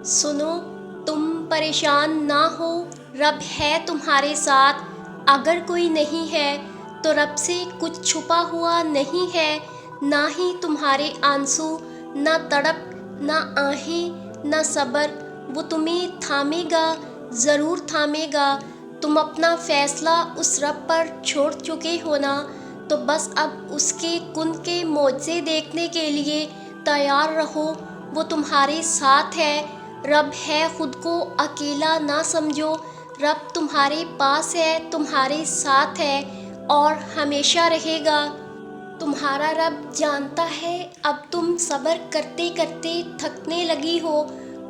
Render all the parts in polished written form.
سنو، تم پریشان نہ ہو، رب ہے تمہارے ساتھ۔ اگر کوئی نہیں ہے تو رب سے کچھ چھپا ہوا نہیں ہے، نہ ہی تمہارے آنسو، نہ تڑپ، نہ آہیں، نہ صبر۔ وہ تمہیں تھامے گا، ضرور تھامے گا۔ تم اپنا فیصلہ اس رب پر چھوڑ چکے ہو نا، تو بس اب اس کے کن کے معجزے دیکھنے کے لیے تیار رہو۔ وہ تمہارے ساتھ ہے۔ رب ہے، خود کو اکیلا نہ سمجھو۔ رب تمہارے پاس ہے، تمہارے ساتھ ہے اور ہمیشہ رہے گا۔ تمہارا رب جانتا ہے اب تم صبر کرتے کرتے تھکنے لگی ہو،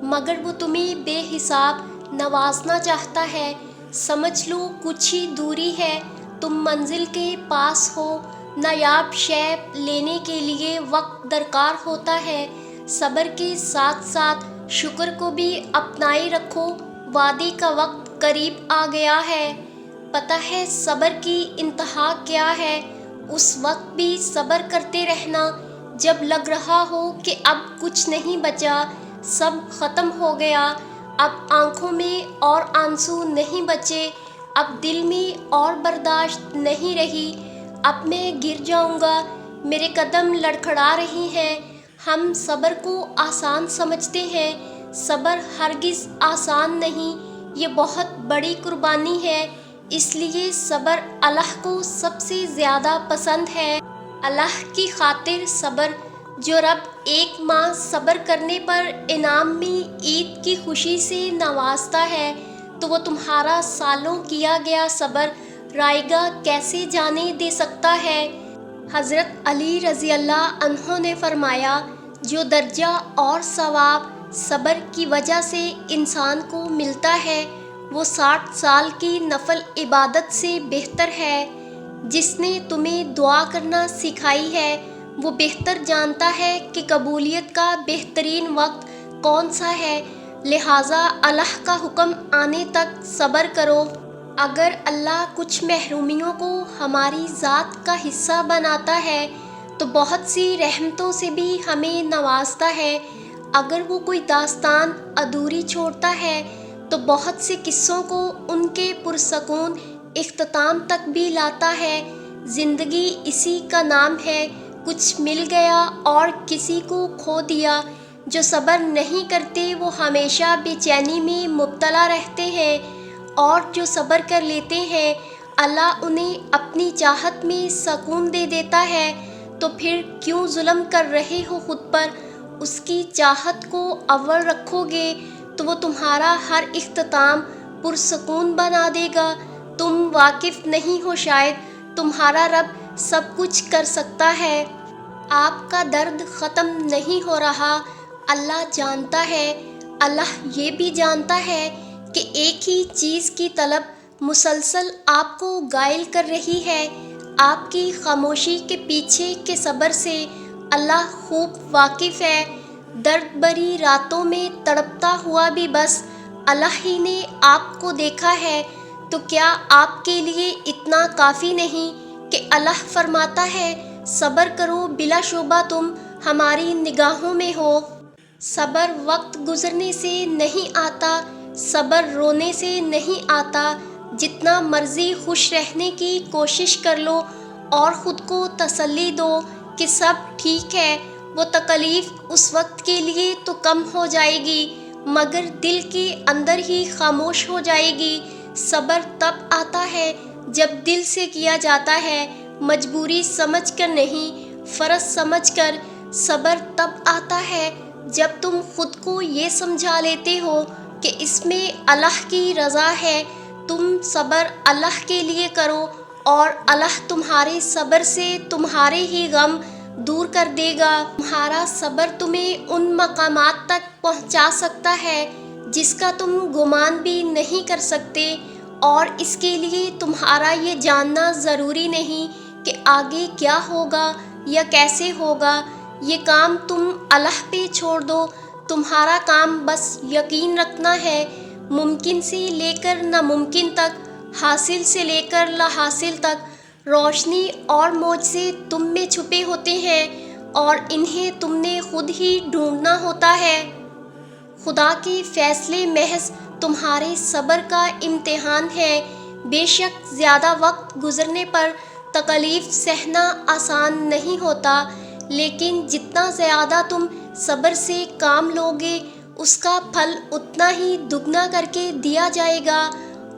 مگر وہ تمہیں بے حساب نوازنا چاہتا ہے۔ سمجھ لو کچھ ہی دوری ہے، تم منزل کے پاس ہو۔ نایاب شے لینے کے لیے وقت درکار ہوتا ہے، صبر کے ساتھ ساتھ شکر کو بھی اپنائے رکھو۔ وعدے کا وقت قریب آ گیا ہے۔ پتہ ہے صبر کی انتہا کیا ہے؟ اس وقت بھی صبر کرتے رہنا جب لگ رہا ہو کہ اب کچھ نہیں بچا، سب ختم ہو گیا۔ اب آنکھوں میں اور آنسو نہیں بچے، اب دل میں اور برداشت نہیں رہی۔ اب میں گر جاؤں گا، میرے قدم لڑکھڑا رہے ہیں۔ ہم صبر کو آسان سمجھتے ہیں، صبر ہرگز آسان نہیں، یہ بہت بڑی قربانی ہے۔ اس لیے صبر اللہ کو سب سے زیادہ پسند ہے۔ اللہ کی خاطر صبر۔ جو رب ایک ماہ صبر کرنے پر انعام میں عید کی خوشی سے نوازتا ہے، تو وہ تمہارا سالوں کیا گیا صبر رائگاں کیسے جانے دے سکتا ہے؟ حضرت علی رضی اللہ عنہ نے فرمایا، جو درجہ اور ثواب صبر کی وجہ سے انسان کو ملتا ہے، وہ 60 سال کی نفل عبادت سے بہتر ہے۔ جس نے تمہیں دعا کرنا سکھائی ہے، وہ بہتر جانتا ہے کہ قبولیت کا بہترین وقت کون سا ہے، لہٰذا اللہ کا حکم آنے تک صبر کرو۔ اگر اللہ کچھ محرومیوں کو ہماری ذات کا حصہ بناتا ہے تو بہت سی رحمتوں سے بھی ہمیں نوازتا ہے۔ اگر وہ کوئی داستان ادھوری چھوڑتا ہے تو بہت سے قصوں کو ان کے پرسکون اختتام تک بھی لاتا ہے۔ زندگی اسی کا نام ہے، کچھ مل گیا اور کسی کو کھو دیا۔ جو صبر نہیں کرتے وہ ہمیشہ بے چینی میں مبتلا رہتے ہیں، اور جو صبر کر لیتے ہیں اللہ انہیں اپنی چاہت میں سکون دے دیتا ہے۔ تو پھر کیوں ظلم کر رہے ہو خود پر؟ اس کی چاہت کو اول رکھو گے تو وہ تمہارا ہر اختتام پرسکون بنا دے گا۔ تم واقف نہیں ہو شاید، تمہارا رب سب کچھ کر سکتا ہے۔ آپ کا درد ختم نہیں ہو رہا، اللہ جانتا ہے۔ اللہ یہ بھی جانتا ہے کہ ایک ہی چیز کی طلب مسلسل آپ کو گائل کر رہی ہے۔ آپ کی خاموشی کے پیچھے کے صبر سے اللہ خوب واقف ہے۔ درد بھری راتوں میں تڑپتا ہوا بھی بس اللہ ہی نے آپ کو دیکھا ہے، تو کیا آپ کے لیے اتنا کافی نہیں کہ اللہ فرماتا ہے، صبر کرو، بلا شبہ تم ہماری نگاہوں میں ہو۔ صبر وقت گزرنے سے نہیں آتا، صبر رونے سے نہیں آتا۔ جتنا مرضی خوش رہنے کی کوشش کر لو اور خود کو تسلی دو کہ سب ٹھیک ہے، وہ تکلیف اس وقت کے لیے تو کم ہو جائے گی، مگر دل کے اندر ہی خاموش ہو جائے گی۔ صبر تب آتا ہے جب دل سے کیا جاتا ہے، مجبوری سمجھ کر نہیں، فرض سمجھ کر۔ صبر تب آتا ہے جب تم خود کو یہ سمجھا لیتے ہو کہ اس میں اللہ کی رضا ہے۔ تم صبر اللہ کے لیے کرو اور اللہ تمہارے صبر سے تمہارے ہی غم دور کر دے گا۔ تمہارا صبر تمہیں ان مقامات تک پہنچا سکتا ہے جس کا تم گمان بھی نہیں کر سکتے، اور اس کے لیے تمہارا یہ جاننا ضروری نہیں کہ آگے کیا ہوگا یا کیسے ہوگا۔ یہ کام تم اللہ پہ چھوڑ دو، تمہارا کام بس یقین رکھنا ہے۔ ممکن سے لے کر ناممکن تک، حاصل سے لے کر لا حاصل تک، روشنی اور معجزے تم میں چھپے ہوتے ہیں اور انہیں تم نے خود ہی ڈھونڈنا ہوتا ہے۔ خدا کے فیصلے محض تمہارے صبر کا امتحان ہے۔ بے شک زیادہ وقت گزرنے پر تکلیف سہنا آسان نہیں ہوتا، لیکن جتنا زیادہ تم صبر سے کام لوگے اس کا پھل اتنا ہی دگنا کر کے دیا جائے گا،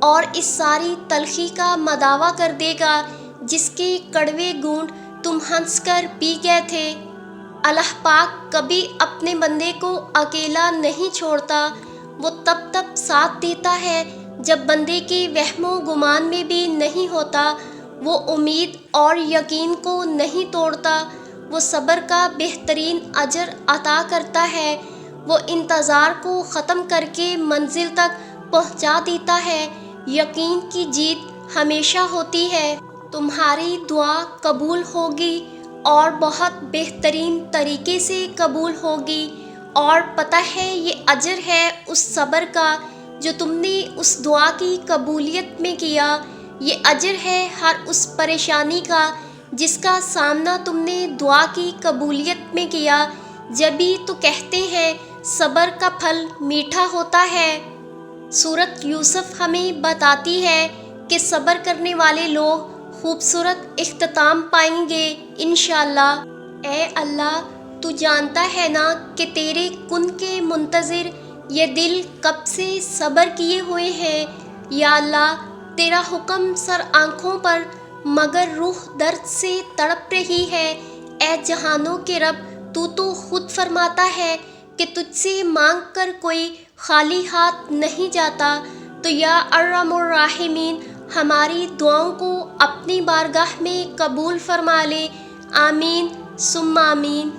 اور اس ساری تلخی کا مداوع کر دے گا جس کے کڑوے گھونٹ تم ہنس کر پی گئے تھے۔ اللہ پاک کبھی اپنے بندے کو اکیلا نہیں چھوڑتا، وہ تب ساتھ دیتا ہے جب بندے کے وہم و گمان میں بھی نہیں ہوتا۔ وہ امید اور یقین کو نہیں توڑتا، وہ صبر کا بہترین اجر عطا کرتا ہے، وہ انتظار کو ختم کر کے منزل تک پہنچا دیتا ہے۔ یقین کی جیت ہمیشہ ہوتی ہے۔ تمہاری دعا قبول ہوگی اور بہت بہترین طریقے سے قبول ہوگی، اور پتہ ہے یہ اجر ہے اس صبر کا جو تم نے اس دعا کی قبولیت میں کیا، یہ اجر ہے ہر اس پریشانی کا جس کا سامنا تم نے دعا کی قبولیت میں کیا۔ جبھی تو کہتے ہیں صبر کا پھل میٹھا ہوتا ہے۔ سورۃ یوسف ہمیں بتاتی ہے کہ صبر کرنے والے لوگ خوبصورت اختتام پائیں گے انشاءاللہ۔ اے اللہ، تو جانتا ہے نا کہ تیرے کن کے منتظر یہ دل کب سے صبر کیے ہوئے ہیں۔ یا اللہ، تیرا حکم سر آنکھوں پر مگر روح درد سے تڑپ رہی ہے۔ اے جہانوں کے رب، تو خود فرماتا ہے کہ تجھ سے مانگ کر کوئی خالی ہاتھ نہیں جاتا، تو یا ارحم الراحمین ہماری دعاؤں کو اپنی بارگاہ میں قبول فرما لے۔ آمین ثم آمین۔